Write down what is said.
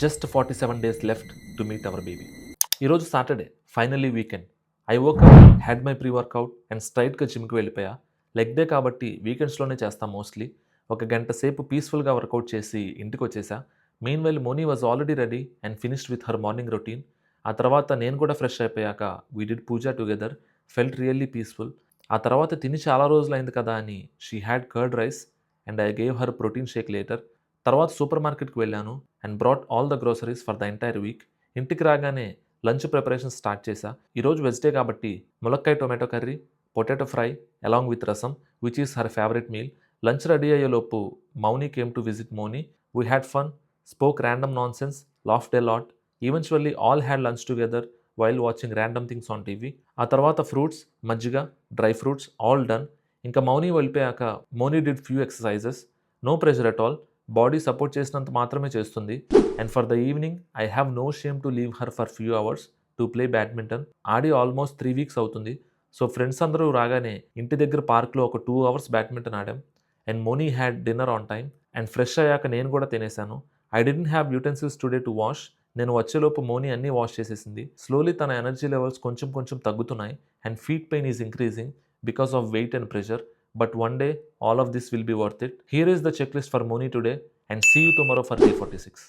Just 47 days left to meet our baby. ఈరోజు Saturday, finally weekend. I workout, had my pre workout and స్ట్రైట్గా జిమ్కి వెళ్ళిపోయా. Leg day కాబట్టి వీకెండ్స్లోనే చేస్తాం mostly. ఒక గంట సేపు పీస్ఫుల్గా వర్కౌట్ చేసి ఇంటికి వచ్చేసా. Mean while Moni was already ready and finished with her morning routine. ఆ తర్వాత నేను కూడా ఫ్రెష్ అయిపోయాక we did puja together. Felt really peaceful. ఆ తర్వాత తిని చాలా రోజులైంది కదా అని she had curd rice and I gave her protein shake later. తర్వాత సూపర్ మార్కెట్కి వెళ్ళాను and brought all the groceries for the entire week. ఇంటికి రాగానే లంచ్ ప్రిపరేషన్ స్టార్ట్ చేశా. ఈరోజు వెజ్డే కాబట్టి ములక్కాయ tomato curry, potato fry along with rasam which is her favourite meal. Lunch ready అయ్యేలోపు Mouni came to visit Moni. We had fun, spoke random nonsense, laughed a lot. Eventually all had lunch together while watching random things on TV. ఆ తర్వాత fruits, మజ్జిగ, dry fruits all done. ఇంకా మౌనీ వెళ్ళిపోయాక Moni did few exercises. No pressure at all. Body support చేసినంత మాత్రమే చేస్తుంది. And for the evening I have no shame to leave her for few hours to play badminton. ఆడి almost 3 weeks అవుతుంది. So friends అందరూ రాగానే ఇంటి దగ్గర పార్క్లో ఒక 2 hours బ్యాడ్మింటన్ ఆడాం. And Moni had dinner on time. And fresh అయ్యాక నేను కూడా తినేశాను. I didn't have utensils today to wash. నేను వచ్చేలోపు మోనీ అన్నీ వాష్ చేసేసింది. స్లోలీ తన ఎనర్జీ లెవెల్స్ కొంచెం కొంచెం తగ్గుతున్నాయి and feet pain is increasing because of weight and pressure. But one day, all of this will be worth it. Here is the checklist for Moni today, and see you tomorrow for day 46.